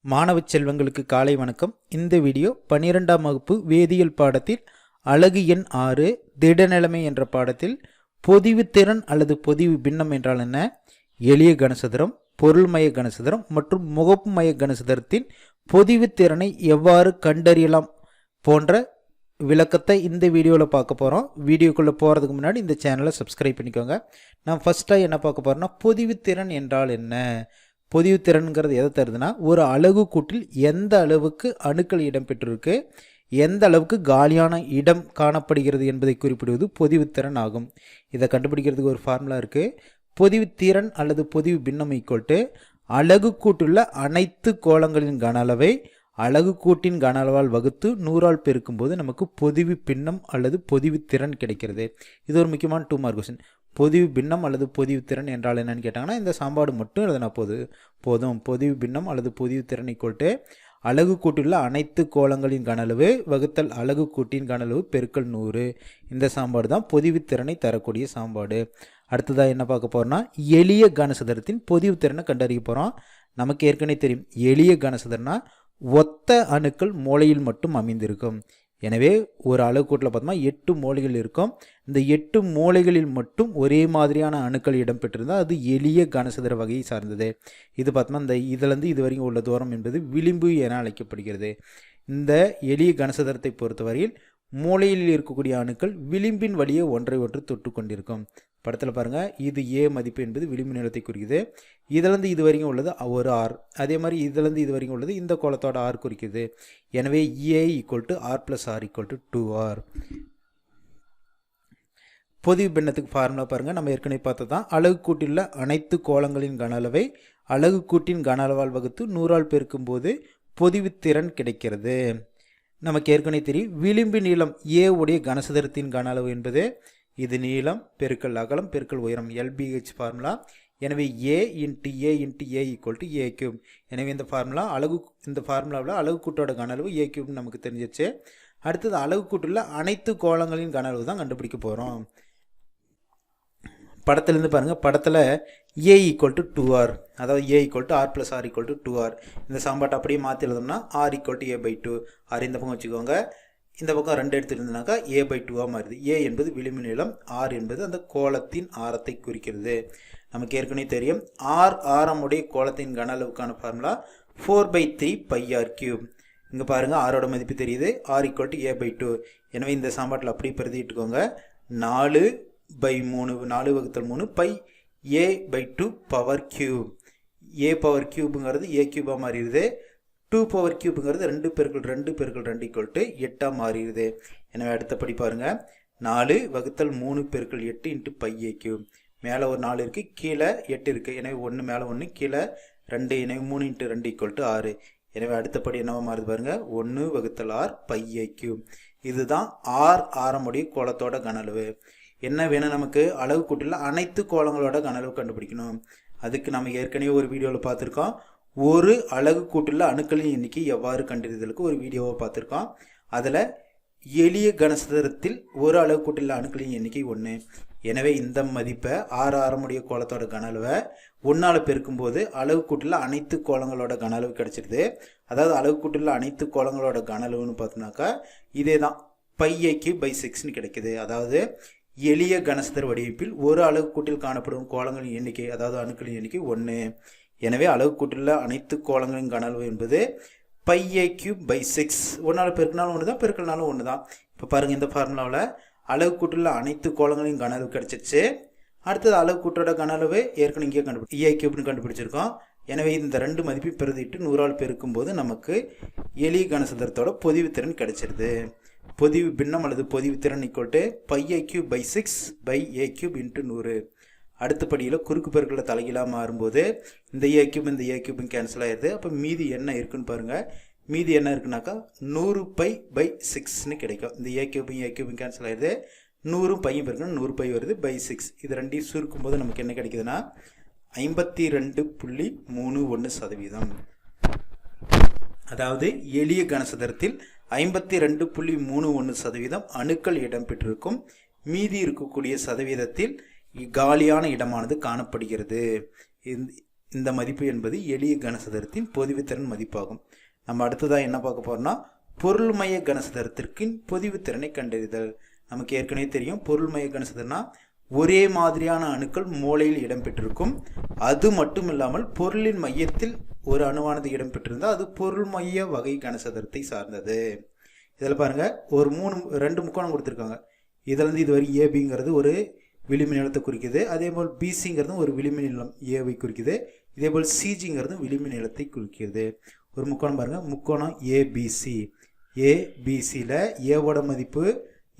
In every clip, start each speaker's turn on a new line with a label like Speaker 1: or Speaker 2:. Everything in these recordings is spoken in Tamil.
Speaker 1: மாணவ செல்வங்களுக்கு காலை வணக்கம். இந்த வீடியோ 12ஆம் வகுப்பு வேதியியல் பாடத்தில் அலகு எண் 6 திடநிலைமை என்ற பாடத்தில் பொதிவு திறன் அல்லது பொதிவு பின்னம் என்றால் என்ன, எளிய கனசதுரம், பொருள்மய கனசதுரம் மற்றும் முகப்பு மைய கனசதுரத்தின் பொதிவு திறனை எவ்வாறு கண்டறியலாம் போன்ற விளக்கத்தை இந்த வீடியோவில் பார்க்க போகிறோம். வீடியோக்குள்ளே போகிறதுக்கு முன்னாடி இந்த சேனலை சப்ஸ்கிரைப் பண்ணிக்கோங்க. நான் ஃபஸ்ட்டாக என்ன பார்க்க போகிறேன்னா, பொதிவு திறன் என்றால் என்ன. பொதிவு திறன்கிறது எதை தருதுன்னா, ஒரு அலகு கூட்டில் எந்த அளவுக்கு அணுக்கள் இடம்பெற்றிருக்கு, எந்த அளவுக்கு காலியான இடம் காணப்படுகிறது என்பதை குறிப்பிடுவது பொதிவு திறன் ஆகும். இதை கண்டுபிடிக்கிறதுக்கு ஒரு ஃபார்முலா இருக்குது. பொதிவு திறன் அல்லது பொதிவு பின்னம் ஈக்குவல் அலகு கூட்டுள்ள அனைத்து கோளங்களின் கன அளவை அலகு கூட்டின் கன அளவால் வகுத்து 100ஆல் பெருக்கும்போது நமக்கு பொதிவு பின்னம் அல்லது பொதிவு திறன் கிடைக்கிறது. இது ஒரு முக்கியமான 2 மார்க் கொஸ்டின். பொதிவு பின்னம் அல்லது பொதிவு திறன் என்றால் என்னன்னு கேட்டாங்கன்னா, இந்த சாம்பாடு மட்டும் எழுதினா போதும். பொதிவு பின்னம் அல்லது பொதிவு திறன் ஈக்குவல் அலகு கூட்டுள்ள அனைத்து கோளங்களின் கன அளவு வகுத்தல் அலகு கூட்டின் கன அளவு பெருக்கல் 100. இந்த சாம்பாடு தான் பொதிவு திறனை தரக்கூடிய சாம்பாடு. அடுத்ததாக என்ன பார்க்க போகிறோம்னா, எளிய கனசதுரத்தின் பொதிவு திறனை கண்டறிய போகிறோம். நமக்கு ஏற்கனவே தெரியும், எளிய கனசதுரம்னா ஒத்த அணுக்கள் மூலையில் மட்டும் அமைந்திருக்கும். எனவே ஒரு அலகு கூட்டில் பார்த்தோம்னா 8 மூலைகள் இருக்கும். இந்த 8 மூலைகளில் மட்டும் ஒரே மாதிரியான அணுக்கள் இடம்பெற்றிருந்தால் அது எளிய கனசதுர வகையை சார்ந்தது. இது பார்த்தோம்னா இந்த இதிலிருந்து இது வரைக்கும் உள்ள தூரம் என்பது விளிம்பு என அழைக்கப்படுகிறது. இந்த எளிய கனசதுரத்தை பொறுத்தவரையில் மூலையில் இருக்கக்கூடிய அணுக்கள் விளிம்பின் வழியே ஒன்றை ஒன்று தொட்டு கொண்டிருக்கும். படத்தில் பாருங்கள், இது ஏ மதிப்பு என்பது விளிம்பு நீளத்தை குறிக்குது. இதிலிருந்து இது வரைக்கும் உள்ளது ஒரு ஆர். அதே மாதிரி இதிலிருந்து இது வரைக்கும் உள்ளது இந்த கோலத்தோட ஆர் குறிக்குது. எனவே A equal to R plus R equal to 2r. பொதிவு பின்னத்துக்கு ஃபார்முலா பாருங்கள், நம்ம ஏற்கனவே பார்த்தது தான். அலகு கூட்டில் அனைத்து கோளங்களின் கன அளவை அலகு கூட்டின் கன அளவால் வகுத்து 100ஆல் பெருக்கும்போது பொதிவு திறன் கிடைக்கிறது. நமக்கு ஏற்கனவே தெரியும், விளிம்பு நீளம் ஏ உடைய கனசதுரத்தின் கன அளவு என்பது இது நீளம் பெருக்கல் அகலம் பெருக்கல் உயரம், LBH ஃபார்முலா. எனவே A into A equal to A cube. எனவே இந்த ஃபார்முலாவில் அலகு கூட்டோட கன அளவு ஏ கியூப்னு நமக்கு தெரிஞ்சிச்சு. அடுத்தது அலகு கூட்டுள்ள அனைத்து கோளங்களின் கன அளவு தான் கண்டுபிடிக்க போகிறோம். படத்துலேருந்து பாருங்கள், படத்தில் ஏ ஈக்குவல் டு 2r, அதாவது A equal to R plus R equal to 2r. இந்த சாம்பாட்டை அப்படியே மாற்றி எழுதோம்னா R equal to a/2. R இந்த பக்கம் வச்சுக்கோங்க, இந்த பக்கம் 2 எடுத்துருந்தோம்னாக்கா a/2 மாறுது. ஏ என்பது விளிம்பு நீளம், ஆர் என்பது அந்த கோளத்தின் ஆரத்தை குறிக்கிறது. நமக்கு ஏற்கனவே தெரியும், ஆர் ஆரமுடைய கோளத்தின் கன அளவுக்கான ஃபார்முலா 4/3 πr3. இங்கே பாருங்கள், ஆரோட மதிப்பு தெரியுது, ஆர் ஈக்குவல் டு a/2. எனவே இந்த சாம்பாட்டில் அப்படியே பிரதிட்டுக்கோங்க. 4/3 4 வகுத்தல் 3 pi a/2 power cube. A power கியூபுங்கிறது ஏ கியூபாக மாறிடுது. 2 பவர் கியூபுங்கிறது 2 பெருக்கள் 2 ஈக்குவல் டு 8 மாறிடுது. எனவே அடுத்தபடி பாருங்கள், 4 வகுத்தல் 3 பெருக்கள் 8 இன்ட்டு பை ஏ கியூப். மேலே ஒரு 4 இருக்குது, கீழே 8 இருக்குது. எனவே 1 மேலே 1 கீழே 2. எனவே 3 இன்ட்டு 2 ஈக்குவல் டு 6. எனவே அடுத்தபடி என்னவா மாறுது பாருங்கள், 1 வகுத்தல் ஆர் பை ஏ கியூப். இதுதான் ஆர் ஆரமுடைய கோளத்தோட கன அளவு. என்ன வேணும் நமக்கு, அலகு கூட்டில் அனைத்து கோளங்களோட கன அளவு கண்டுபிடிக்கணும். அதுக்கு நம்ம ஏற்கனவே ஒரு வீடியோவில் பார்த்துருக்கோம். ஒரு அலகு கூட்டுள்ள அணுக்களின் எண்ணிக்கை எவ்வாறு கண்டறிதலுக்கு ஒரு வீடியோவை பார்த்துருக்கோம். அதில் எளிய கனசதுரத்தில் ஒரு அலகு கூட்டுள்ள அணுக்களின் எண்ணிக்கை 1. எனவே இந்த மதிப்பை ஆரமுடைய கோளத்தோட கன அளவை 1ஆல் பெருக்கும்போது அலகு கூட்டுள்ள அனைத்து கோளங்களோட கன அளவு கிடைச்சிருது. அதாவது அலகு கூட்டுள்ள அனைத்து கோளங்களோட கன அளவுன்னு பார்த்தோம்னாக்கா இதே தான், πa/6 கிடைக்குது. அதாவது எளிய கனசதுர வடிவமைப்பில் ஒரு அலகு கூட்டில் காணப்படும் கோளங்களின் எண்ணிக்கை, அதாவது அணுக்களின் எண்ணிக்கை 1. எனவே அலகு கூட்டுள்ள அனைத்து கோளங்களின் கன அளவு என்பது πa/6. 1ஆல் பெருக்கினாலும் 1 தான், பெருக்கினாலும் 1 தான். இப்போ பாருங்கள், இந்த ஃபார்முலாவில் அலகு கூட்டுள்ள அனைத்து கோளங்களின் கன அளவு கிடச்சிருச்சு. அடுத்தது அலகு கூட்டோட கன அளவு ஏற்கனவே இங்கே a/3 கண்டுபிடிச்சிருக்கோம். எனவே இந்த 2 மதிப்பை பிரதிட்டு 100ஆல் பெருக்கும்போது நமக்கு எளிய கனசதுரத்தோட பொதிவு திறன் கிடைச்சிருது. பொதிவு பின்னம் அல்லது பொதிவு திறன் equal to πa/6 a³ into 100. அடுத்த படியில் குறுக்கு பெருக்கில் தலைகீழாக மாறும்போது இந்த a³ கேன்சல் ஆயிடுது. அப்போ மீதி என்ன இருக்குன்னு பாருங்கள். மீதி என்ன இருக்குனாக்கா 100π/6 கிடைக்கும். இந்த a³ கேன்சல் ஆயிடுது. 100 பையும் பெருக்கணும், 100 பை வருது /6. இது ரெண்டையும் சுருக்கும் போது நமக்கு என்ன கிடைக்குதுன்னா 52.31%. அதாவது எளிய கனசதுரத்தில் 52.31% அணுக்கள் இடம்பெற்றிருக்கும். மீதி இருக்கக்கூடிய சதவீதத்தில் காலியான இடமானது காணப்படுகிறது. இந்த மதிப்பு என்பது எளிய கனசதுரத்தின் பொதிவுத்திறன் மதிப்பாகும். நம்ம அடுத்ததாக என்ன பார்க்க போறோம்னா பொருள்மய கனசதுரத்திற்கின் பொதிவுத்திறனை கண்டறிதல். நமக்கு ஏற்கனவே தெரியும் பொருள்மய கனசதுரம்னா ஒரே மாதிரியான அணுக்கள் மூலையில் இடம்பெற்றிருக்கும். அது மட்டும் இல்லாமல் பொருளின் மையத்தில் ஒரு அணுவானது இடம்பெற்றிருந்தால் அது பொருள்மைய வகை கனசதுரத்தை சார்ந்தது. இதில் பாருங்க ஒரு ரெண்டு முக்கோணம் கொடுத்துருக்காங்க. இதிலிருந்து இதுவரை ஏபிங்கிறது ஒரு விளிம்பு நீளத்தை குறிக்குது. அதே போல் பிசிங்கிறதும் ஒரு விளிம்பு நீளம் ஏவை குறிக்குது. இதே போல் சிஜிங்கிறதும் விளிம்பு நீளத்தை குறிக்கிறது. ஒரு முக்கோணம் பாருங்க, முக்கோணம் ஏபிசி. ஏபிசியில் ஏவோட மதிப்பு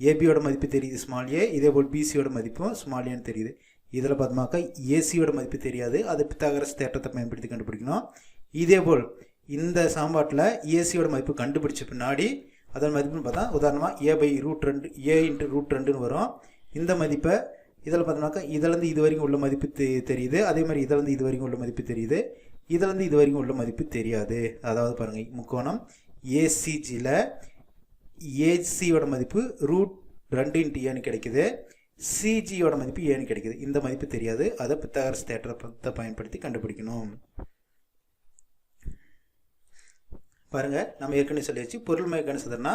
Speaker 1: ஏபியோட மதிப்பு தெரியுது ஸ்மால் ஏ. இதே போல் பிசியோட மதிப்பும் ஸ்மால் ஏன்னு தெரியுது. இதில் பார்த்தோம்னாக்கா ஏசியோட மதிப்பு தெரியாது. அது பித்தாகரஸ் தேற்றத்தை பயன்படுத்தி கண்டுபிடிக்கணும். இதே போல் இந்த சமன்பாட்டில் ஏசியோட மதிப்பு கண்டுபிடிச்ச பின்னாடி அதன் மதிப்புன்னு பார்த்தா உதாரணமாக ஏ/√2 ஏ×√2ன்னு வரும். இந்த மதிப்பை இதில் பார்த்தோம்னாக்கா இதிலேருந்து இது வரைக்கும் உள்ள மதிப்பு தெரியுது. அதே மாதிரி இதிலேருந்து இது வரைக்கும் உள்ள மதிப்பு தெரியுது. இதிலேருந்து இது வரைக்கும் உள்ள மதிப்பு தெரியாது. அதாவது பாருங்கள், முக்கோணம் ஏசிஜியில் ஏசியோட மதிப்பு √2 ஏன்னு கிடைக்குது. சிஜியோட மதிப்பு ஏன்னு கிடைக்குது. இந்த மதிப்பு தெரியாது. அதை பித்தாகரஸ் தேற்றத்தை பயன்படுத்தி கண்டுபிடிக்கணும். பாருங்க, நம்ம ஏற்கனவே சொல்லியாச்சு பொருள்மய கனசதுரம்னா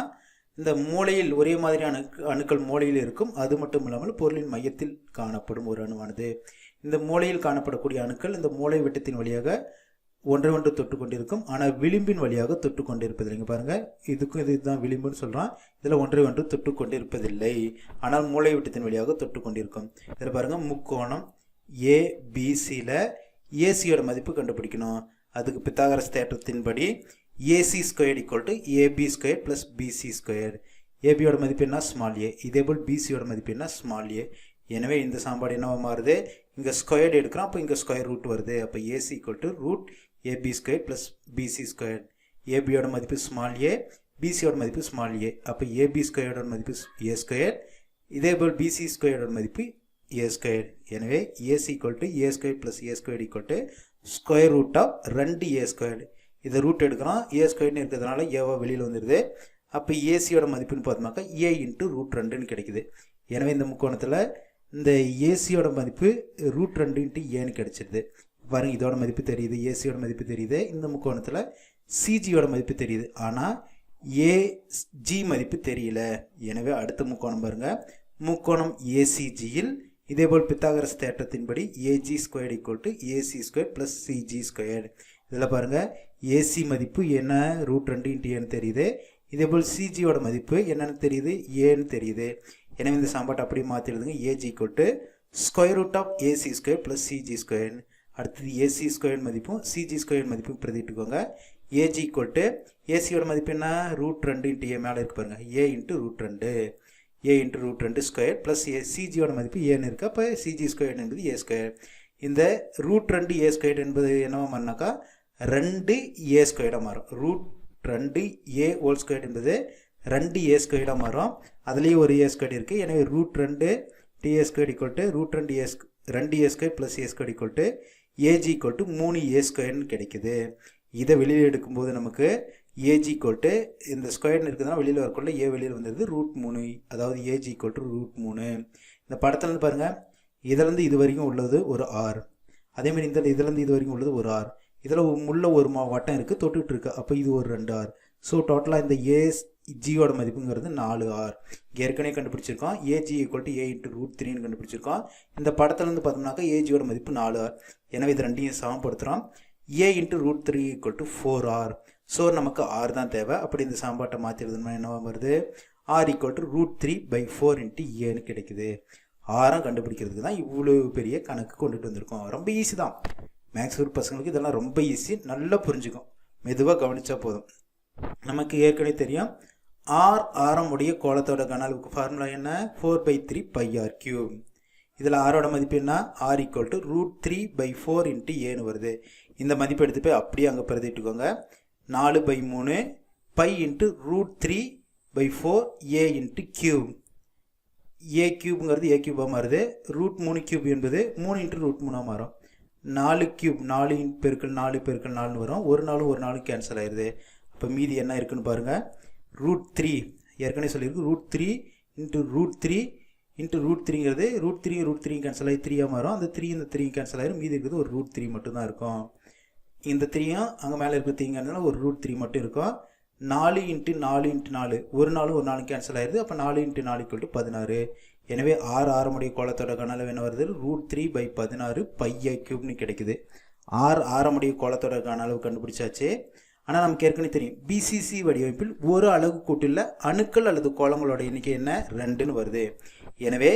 Speaker 1: இந்த மூலையில் ஒரே மாதிரியான அணுக்கள் மூலையில் இருக்கும். அது மட்டும் இல்லாமல் பொருளின் மையத்தில் காணப்படும் ஒரு அணுவானது. இந்த மூலையில் காணப்படக்கூடிய அணுக்கள் இந்த மூளை விட்டத்தின் வழியாக ஒன்றை ஒன்று தொட்டு கொண்டிருக்கும். ஆனால் விளிம்பின் வழியாக தொட்டு கொண்டிருப்பதில்லை. இங்கே பாருங்கள், இதுக்கும் இதுதான் விளிம்புன்னு சொல்கிறோம். இதில் ஒன்றை ஒன்று தொட்டு கொண்டிருப்பதில்லை. ஆனால் மூளை விட்டத்தின் வழியாக தொட்டு கொண்டிருக்கும். இதில் பாருங்கள், முக்கோணம் ஏபிசியில் ஏசியோட மதிப்பு கண்டுபிடிக்கணும். அதுக்கு பித்தாகரஸ் தேற்றத்தின்படி AC² = AB² + BC². ஏபியோட மதிப்பு என்ன ஸ்மால் ஏ. இதே போல் பிசியோட மதிப்பு என்ன ஸ்மால் ஏ. எனவே இந்த சமன்பாடு என்னவா மாறுது, இங்கே ஸ்கொயர்டு எடுக்கிறோம். அப்போ இங்கே ஸ்கொயர் ரூட் வருது. அப்போ AC = √AB² + BC². ஏபியோட மதிப்பு ஸ்மால் ஏ, பிசியோட மதிப்பு ஸ்மால் ஏ. அப்போ AB² மதிப்பு A². இதே போல் BC² மதிப்பு A². எனவே AC = A² + A² √2A². இதை ரூட் எடுக்கிறோம். A²ன்னு இருக்கிறதுனால ஏவா வெளியில் வந்துடுது. அப்போ ஏசியோட மதிப்புன்னு பார்த்தோம்னாக்கா A×√2ன்னு கிடைக்குது. எனவே இந்த முக்கோணத்தில் இந்த ஏசியோட மதிப்பு √2 ஏன்னு கிடைச்சிருது. பாருங்க, இதோட மதிப்பு தெரியுது, ஏசியோட மதிப்பு தெரியுது. இந்த முக்கோணத்தில் சிஜியோட மதிப்பு தெரியுது. ஆனால் ஏஜி மதிப்பு தெரியல. எனவே அடுத்த முக்கோணம் பாருங்க, முக்கோணம் ஏசிஜியில் இதேபோல் பித்தாகரஸ் தேற்றத்தின்படி AG² = AC² + CG². இதில் பாருங்கள், ஏசி மதிப்பு என்ன √2 ஏன்னு தெரியுது. இதேபோல் சிஜியோட மதிப்பு என்னன்னு தெரியுது, ஏன்னு தெரியுது. எனவே இந்த சமன்பாட்டை அப்படியே மாற்றி எழுதுங்க. AG = √AC² + CG². அடுத்தது AC² மதிப்பும் CG² மதிப்பும் பிரதிட்டுக்கோங்க. AG ஏசியோட மதிப்பு என்ன √2 ஏ மேலே இருக்கு பாருங்கள், A×√2 A×√2² + சிஜியோட மதிப்பு ஏன்னு இருக்குது. அப்போ CG² என்பது A². இந்த √2A² என்பது என்னவா மாறினாக்கா 2A² மாறும். √2A² என்பது 2A² மாறும். அதுலேயே ஒரு A² இருக்குது. எனவே √2A² √2A² + A² AG = 3A² கிடைக்குது. இதை வெளியில் எடுக்கும்போது நமக்கு AG இந்த ஸ்கொயர்னு இருக்குதுன்னா வெளியில் வரக்குள்ள ஏ வெளியில் வந்துடுது √3. அதாவது AG = √3. இந்த படத்துலேருந்து பாருங்கள், இதிலேருந்து இது வரைக்கும் உள்ளது ஒரு ஆர். அதேமாதிரி இந்த இதிலேருந்து இது வரைக்கும் உள்ளது ஒரு ஆர். இதில் உள்ள ஒரு வட்டம் இருக்குது, தொட்டுட்டு இருக்கு. அப்போ இது ஒரு 2 ஆர். ஸோ டோட்டலாக இந்த ஏஜியோட மதிப்புங்கிறது 4 ஆர். ஏற்கனவே கண்டுபிடிச்சிருக்கோம். AG = A×√3ன்னு கண்டுபிடிச்சிருக்கோம். இந்த படத்துலேருந்து பார்த்தோம்னாக்கா ஏஜியோட மதிப்பு 4 ஆர். எனவே இது ரெண்டையும் சமப்படுத்துகிறோம். A×√3 = 4 R. ஸோ நமக்கு ஆர் தான் தேவை. அப்படி இந்த சமன்பாட்டை மாற்றி எழுதணும்னா என்னவா வருது, R = √3/4 ஏன்னு கிடைக்குது. ஆரம் கண்டுபிடிக்கிறதுக்கு தான் இவ்வளோ பெரிய கணக்கு கொண்டுட்டு வந்திருக்கோம். ரொம்ப ஈஸி தான். மேக்ஸ் குரூப் பசங்களுக்கு இதெல்லாம் ரொம்ப ஈஸி. நல்லா புரிஞ்சுக்கும், மெதுவாக கவனித்தா போதும். நமக்கு ஏற்கனவே தெரியும், ஆர் ஆரம் உடைய கோலத்தோட கன அளவுக்கு ஃபார்முலா என்ன, 4/3πr³. இதில் ஆரோட மதிப்பு என்ன, R = √3/4 ஏன்னு வருது. இந்த மதிப்பு எடுத்து போய் அப்படியே அங்கே பிரதிட்டுக்கோங்க. 4/3 π×√3/4 A×3. A³ A³ மாறுது. √3³ என்பது 3×√3 மாறும். 4³ 4 × 4 × 4 வரும். ஒரு நாளும் கேன்சல் ஆயிடுது. அப்போ மீதி என்ன இருக்குன்னு பாருங்கள், √3 ஏற்கனவே சொல்லியிருக்கு. √3 × √3 இன்ட்டு √3ங்கிறது √3 கேன்சல் ஆகி 3 மாறும். அந்த 3 இந்த 3 கேன்சல் ஆகிடும். மீதி இருக்கிறது ஒரு √3 மட்டும்தான் இருக்கும். இந்த 3யும் அங்கே மேலே இருக்கிற 3ங்கிறதுனால ஒரு √3 மட்டும் இருக்கும். 4 × 4 × 4 ஒரு நாள் கேன்சல் ஆயிடுது. அப்போ 4 × 4 16. எனவே 6 ஆரமுடைய கோலத்தோட கன அளவு என்ன வருது? √3/16 πa³ கிடைக்குது. 6 ஆரமுடைய கோலத்தோட கன அளவு கண்டுபிடிச்சாச்சு. ஆனால் நமக்கு ஏற்கனவே தெரியும் BCC வடிவமைப்பில் ஒரு அலகு கூட்டுள்ள அணுக்கள் அல்லது கோலங்களோட எண்ணிக்கை என்ன? 2ன்னு வருது. எனவே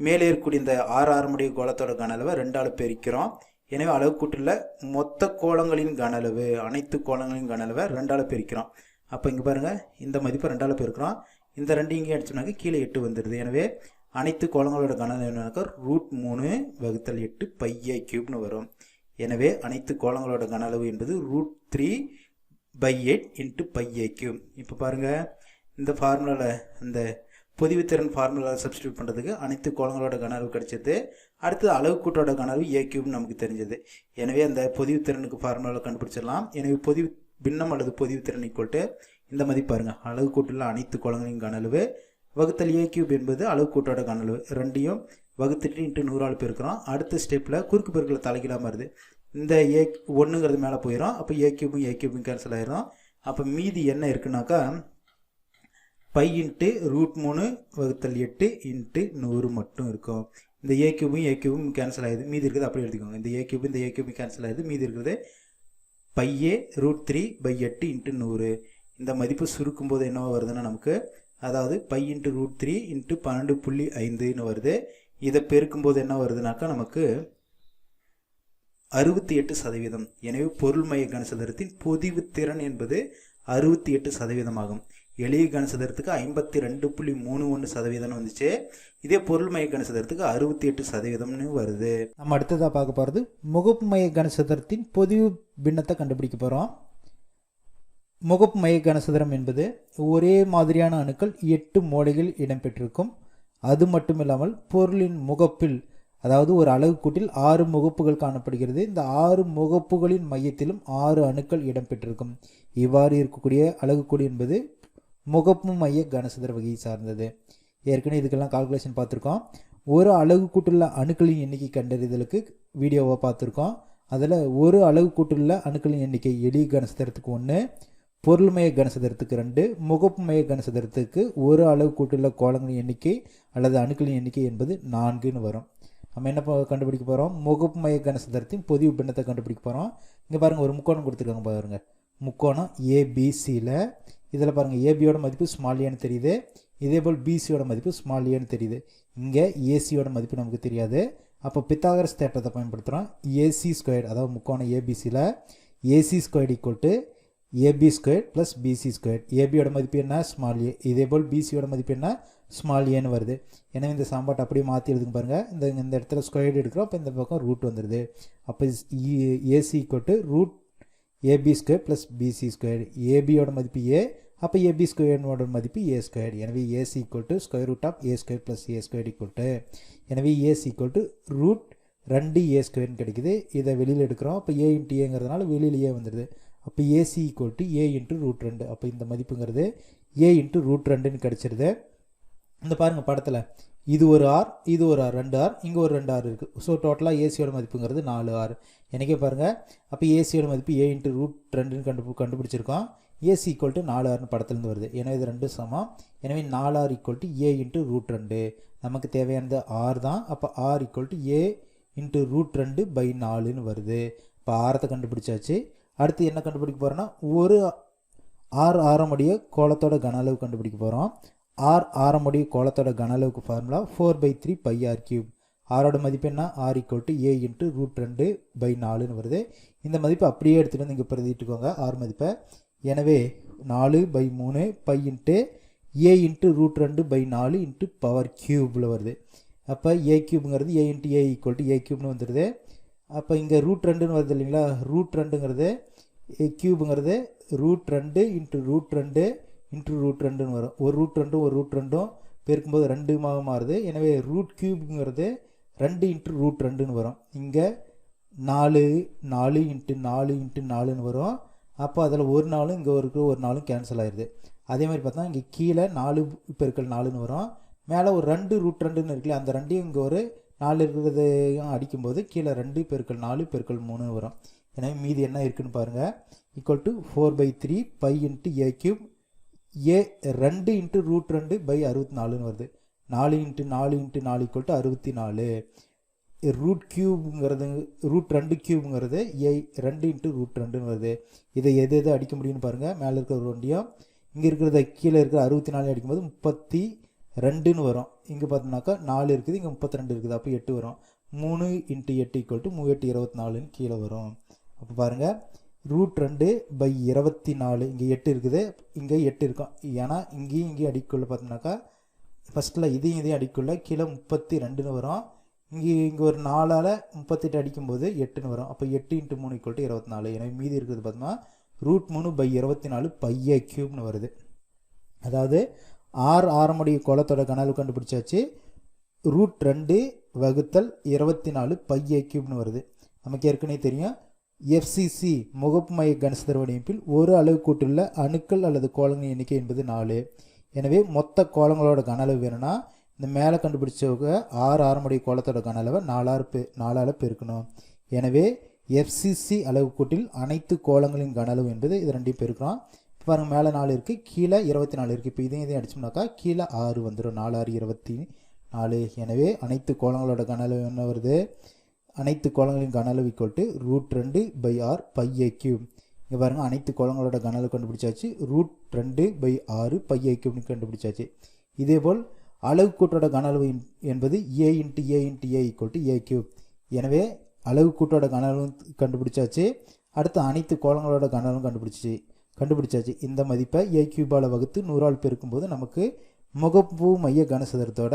Speaker 1: மேலே இருக்கக்கூடிய இந்த 6 ஆரமுடைய கோலத்தோட கன அளவை 2ஆல் பெருக்கிறோம். எனவே அலகு கூட்டுள்ள மொத்த கோலங்களின் கன அளவு, அனைத்து கோலங்களின் கன அளவை 2ஆல் பெருக்கிறோம். அப்போ இங்கே பாருங்கள், இந்த மதிப்பை 2ஆல் பெருக்கிறோம். இந்த 2 இங்கே அடிச்சோம்னாக்க கீழே 8 வந்துடுது. எனவே அனைத்து கோலங்களோட கன அளவு என்னன்னாக்கா √3/8 πa³ வரும். எனவே அனைத்து கோலங்களோட கன அளவு என்பது √3/8 × πa³. இப்போ பாருங்கள், இந்த ஃபார்முலாவில் இந்த பொதிவுத்திறன் ஃபார்முலாவில் சப்ஸ்டியூட் பண்ணுறதுக்கு அனைத்து கோலங்களோட கன அளவு கிடைச்சது. அடுத்தது அளவு கூட்டோட கன அளவு a³ நமக்கு தெரிஞ்சது. எனவே அந்த பொதிவுத்திறனுக்கு ஃபார்முலாவில் கண்டுபிடிச்சிடலாம். எனவே பொதிவு பின்னம் அல்லது பொதிவுத்திறன் ஈக்குவல் டு இந்த மதிப்பு பாருங்கள், அளவு கூட்டுள்ள அனைத்து கோலங்களின் கன அளவு வகுத்தல் a³ என்பது அளவு கூட்டோட கன அளவு. ரெண்டையும் வகுத்துட்டு × 100ஆல் பெருக்கிறோம். அடுத்த ஸ்டெப்பில் குறுக்கு பெருக்கலை தலைகீழாக வருது. இந்த a1ங்கிறது மேலே போயிடும். அப்போ a³ கேன்சல் ஆயிடும். அப்போ மீதி என்ன இருக்குனாக்கா π × √3/8 × 100 மட்டும் இருக்கும். இந்த a³ கேன்சல் ஆகிடுது. மீதி இருக்கிறது அப்படி எடுத்துக்கோங்க. இந்த a³ கேன்சல் ஆகிடுது. மீதி இருக்கிறது πa √3/8 × 100. இந்த மதிப்பு சுருக்கும் போது என்னவோ வருதுன்னா நமக்கு, அதாவது π × √3 × 12.5ன்னு வருது. இதை பெருக்கும்போது என்ன வருதுனாக்கா நமக்கு 68%. எனவே பொருள் மைய கனசதுரத்தின் பொதிவுத்திறன் என்பது 68% ஆகும். எளிய கனசதுரத்துக்கு 52.31% வந்துச்சு. இதே பொருள் மைய கனசதுரத்துக்கு 68% வருது. நம்ம அடுத்ததாக பார்க்க போகிறது முகப்பு மைய கனசதுரத்தின் பொதிவு பின்னத்தை கண்டுபிடிக்க போகிறோம். முகப்பு மைய கனசதுரம் என்பது ஒரே மாதிரியான அணுக்கள் 8 மூலைகள் இடம்பெற்றிருக்கும். அது மட்டுமில்லாமல் பொருளின் முகப்பில், அதாவது ஒரு அலகு கூட்டில் 6 முகப்புகள் காணப்படுகிறது. இந்த 6 முகப்புகளின் மையத்திலும் 6 அணுக்கள் இடம்பெற்றிருக்கும். இவ்வாறு இருக்கக்கூடிய அலகு கூடு என்பது முகப்பு மைய கனசதுர வகையை சார்ந்தது. ஏற்கனவே இதுக்கெல்லாம் கால்குலேஷன் பார்த்துருக்கோம். ஒரு அலகு கூட்டுள்ள அணுக்களின் எண்ணிக்கை கண்டறிதலுக்கு வீடியோவை பார்த்துருக்கோம். அதில் ஒரு அலகு கூட்டுள்ள அணுக்களின் எண்ணிக்கை எளிய கனசதுரத்துக்கு 1, பொருள் மைய கனசதுரத்துக்கு 2, முகப்பு மைய கனசதுரத்துக்கு ஒரு அலகு கூட்டுள்ள கோலங்களின் எண்ணிக்கை அல்லது அணுக்களின் எண்ணிக்கை என்பது 4ன்னு வரும். நம்ம என்ன கண்டுபிடிக்க போகிறோம்? முகப்பு மைய கனசதுரத்தின் பொதிவு பின்னத்தை கண்டுபிடிக்க போகிறோம். இங்கே பாருங்கள், ஒரு முக்கோணம் கொடுத்துருக்காங்க பாருங்கள். முக்கோணம் ABCயில் இதில் பாருங்கள், ஏபியோட மதிப்பு ஸ்மால் ஏன்னு தெரியுது. இதேபோல் பிசியோட மதிப்பு ஸ்மால் ஏன்னு தெரியுது. இங்கே ஏசியோட மதிப்பு நமக்கு தெரியாது. அப்போ பித்தாகரஸ் தேற்றத்தை பயன்படுத்துகிறோம். AC², அதாவது முக்கோணம் ABCயில் AC² = AB² + BC². ஏபியோட மதிப்பு என்ன? Small A. இதேபோல் பிசியோட மதிப்பு என்ன? ஸ்மால் ஏன்னு வருது. எனவே இந்த சமன்பாட்டை அப்படியே மாற்றி எழுதுங்க பாருங்கள். இந்த இடத்துல ஸ்கொயர்டு எடுக்கிறோம். அப்போ இந்த பக்கம் ரூட் வந்துடுது. அப்போ AC = √AB² + BC². ஏபியோட மதிப்பு A, அப்போ AB² மதிப்பு A². எனவே AC = √A² + A². எனவே AC = √2A² கிடைக்குது. இதை வெளியில் எடுக்கிறோம். அப்போ A × Aங்கிறதுனால வெளியில் A வந்துடுது. அப்போ AC = A × √2. அப்போ இந்த மதிப்புங்கிறது A × √2ன்னு கிடச்சிருது. இந்த பாருங்கள் படத்தில், இது ஒரு R, இது ஒரு R, 2 R, இங்கே ஒரு 2 R இருக்குது. ஸோ டோட்டலாக ஏசியோட மதிப்புங்கிறது 4 R. எனக்கே பாருங்கள், அப்போ ஏசியோட மதிப்பு A × √2ன்னு கண்டுபிடிச்சிருக்கோம். AC = 4 Rன்னு படத்துலேருந்து வருது. எனவே இது 2 சமம். எனவே 4 R = A × √2. நமக்கு தேவையானது R தான். அப்போ R = A × √2/4ன்னு வருது. இப்போ ஆரத்தை கண்டுபிடிச்சாச்சு. அடுத்து என்ன கண்டுபிடிக்க போகிறோன்னா, ஒரு R ஆரமுடைய கோலத்தோட கன அளவு கண்டுபிடிக்க போகிறோம். R ஆரமுடைய கோலத்தோட கன அளவுக்கு ஃபார்முலா 4/3 πr³. ஆரோட மதிப்பு என்ன? R = A × √2/4ன்னு வருது. இந்த மதிப்பு அப்படியே எடுத்துகிட்டு வந்து இங்கே பிரதிட்டுக்கோங்க R மதிப்பை. எனவே 4/3 π × A × √2/4 × π³ வருது. அப்போ A³ A × A = A³ வந்துடுது. அப்போ இங்கே √2ன்னு வருது இல்லைங்களா? √2ங்கிறது க்யூபுங்கிறது √2 × √2 × √2ன்னு வரும். ஒரு √2 பெருக்கும்போது 2 மாறுது. எனவே √3ங்கிறது 2 × √2ன்னு வரும். இங்கே 4 × 4 × 4ன்னு வரும். அப்போ அதில் ஒரு நாளும் இங்கே ஒரு நாளும் கேன்சல் ஆயிடுது. அதே மாதிரி பார்த்தா இங்கே கீழே 4 × 4ன்னு வரும். மேலே ஒரு 2 √2ன்னு இருக்குல்ல, அந்த ரெண்டையும் இங்கே ஒரு 4 இருக்கிறதையும் அடிக்கும்போது கீழே 2 × 4 × 3 வரும். எனவே மீதி என்ன இருக்குன்னு பாருங்கள். ஈக்குவல் டு 4/3 π × a³ a 2 × √2/64ன்னு வருது. 4 × 4 × 4 = 64. √3ங்கிறது √2³ a 2 × √2ன்னு வருது. இதை எது அடிக்க முடியும்னு பாருங்கள். மேலே இருக்கிற ஒரு வண்டியும் இங்கே இருக்கிறத கீழே இருக்கிற 64 அடிக்கும்போது 32ன்னு வரும். இங்கே பார்த்தோம்னாக்கா 4 இருக்குது, இங்கே 32 இருக்குது, அப்போ 8 வரும். 3 × 8 = 3 8 24ன்னு கீழே வரும். அப்போ பாருங்கள், √2/24 இங்கே 8 இருக்குது, இங்கே 8 இருக்கும். ஏன்னா இங்கேயும் அடிக்குள்ள பார்த்தோம்னாக்கா ஃபஸ்ட்டில் இதையும் அடிக்குள்ள கீழே 32ன்னு வரும். இங்கே ஒரு 4ஆல் 38 அடிக்கும்போது 8ன்னு வரும். அப்போ 8 × 3 = 24. எனவே மீதி இருக்கிறது பார்த்தோம்னா √3/24 πa³ வருது. அதாவது ஆரமுடைய கோலத்தோட கன அளவு கண்டுபிடிச்சாச்சு. √2/24 πa³ வருது. நமக்கு ஏற்கனவே தெரியும், FCC முகப்பு மைய கனசதுர வடிவமைப்பில் ஒரு அளவு கூட்டுள்ள அணுக்கள் அல்லது கோலங்களின் எண்ணிக்கை என்பது 4. எனவே மொத்த கோலங்களோட கன அளவு வேணும்னா இந்த மேலே கண்டுபிடிச்சவங்க ஆரமுடைய கோலத்தோட கன அளவை 4ஆல் பெருக்கணும். எனவே FCC அளவு கூட்டில் அனைத்து கோலங்களின் கன அளவு என்பது இது ரெண்டையும் பெருக்கிறோம். இப்போ பாருங்கள், மேலே 4 இருக்குது, கீழே 24 இருக்குது. இப்போ இதையும் அடிச்சோம்னாக்கா கீழே 6 வந்துடும். 4 6 24. எனவே அனைத்து கோலங்களோட கன அளவு என்ன வருது? அனைத்து கோலங்களின் கன அளவு √2/6 πa³. இங்கே பாருங்கள், அனைத்து கோலங்களோட கன அளவு கண்டுபிடிச்சாச்சு. √2/6 πa³ கண்டுபிடிச்சாச்சு. இதேபோல் அளவு கூட்டோட கன அளவு என்பது a × a × a = a³. எனவே அளவு கூட்டோட கன அளவு கண்டுபிடிச்சாச்சு. அடுத்து அனைத்து கோலங்களோட கன அளவும் கண்டுபிடிச்சாச்சு. இந்த மதிப்பை a³ வகுத்து 100ஆல் பெருக்கும்போது நமக்கு முகப்பு மைய கனசதுரத்தோட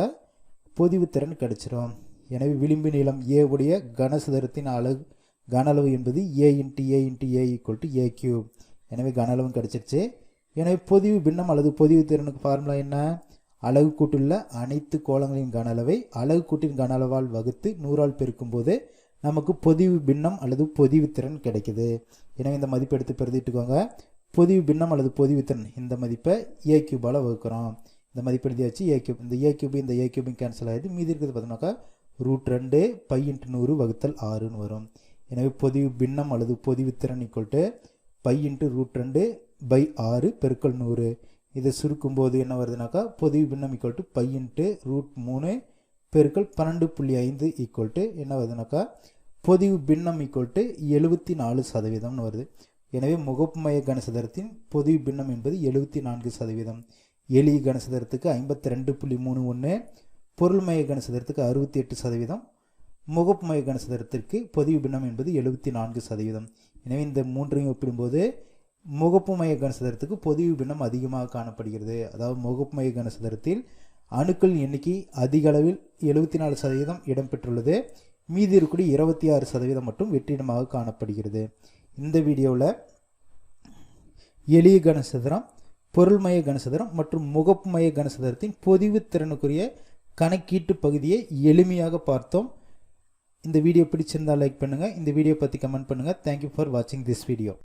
Speaker 1: பொதிவுத்திறன் கிடைச்சிரும். எனவே விளிம்பு நீளம் a உடைய கனசதுரத்தின் கன அளவு என்பது a × a × a = a³. எனவே கன அளவும் கிடைச்சிருச்சு. எனவே பொதிவு பின்னம் அல்லது பொதிவுத்திறனுக்கு ஃபார்முலா என்ன? அளவு கூட்டுள்ள அனைத்து கோலங்களின் கன அளவை அளவு கூட்டின் கன அளவால் வகுத்து 100ஆல் பெருக்கும்போது நமக்கு பொதிவு பின்னம் அல்லது பொதிவுத்திறன் கிடைக்குது. எனவே இந்த மதிப்பை எடுத்து பிரதிட்டுக்கோங்க. பொதிவு பின்னம் அல்லது பொதிவுத்திறன் இந்த மதிப்பை a³ வகுக்கிறோம். இந்த மதிப்பு எழுதியாச்சு. a³ இந்த a³ கேன்சல் ஆகிடுது. மீதி இருக்கிறது பார்த்தோம்னாக்கா √2 π × 100/6ன்னு வரும். எனவே பொதிவு பின்னம் அல்லது பொதிவுத்திறன் π × √2/6 × 100. இதை சுருக்கும்போது என்ன வருதுனாக்கா பொதிவு பின்னம் π × √3 × 12.5 என்ன வருதுனாக்கா பொதிவு பின்னம் 74% வருது. எனவே முகப்பு மைய கனசதுரத்தின் பொதிவு பின்னம் என்பது 74%. எளிய கனசதுரத்துக்கு 52.31, பொருள் மைய கனசதுரத்துக்கு 68%, முகப்பு மைய கனசதுரத்திற்கு பொதிவு பின்னம் என்பது 74%. எனவே இந்த மூன்றையும் ஒப்பிடும்போது முகப்பு மைய கனசதுரத்துக்கு பொதிவு பின்னம் அதிகமாக காணப்படுகிறது. அதாவது முகப்பு மைய கனசதுரத்தில் அணுக்கள் எண்ணிக்கை அதிக அளவில் 74% இடம்பெற்றுள்ளது. மீதி இருக்கக்கூடிய 26% மட்டும் வெற்றிடமாக காணப்படுகிறது. இந்த வீடியோவில் எளிய கனசதுரம், பொருள் மைய கனசதுரம் மற்றும் முகப்பு மைய கனசதுரத்தின் பொதிவு திறனுக்குரிய கணக்கீட்டு பகுதியை எளிமையாக பார்த்தோம். இந்த வீடியோ பிடிச்சிருந்தால் லைக் பண்ணுங்கள். இந்த வீடியோ பற்றி கமெண்ட் பண்ணுங்கள். தேங்க்யூ ஃபார் வாட்சிங் திஸ் வீடியோ.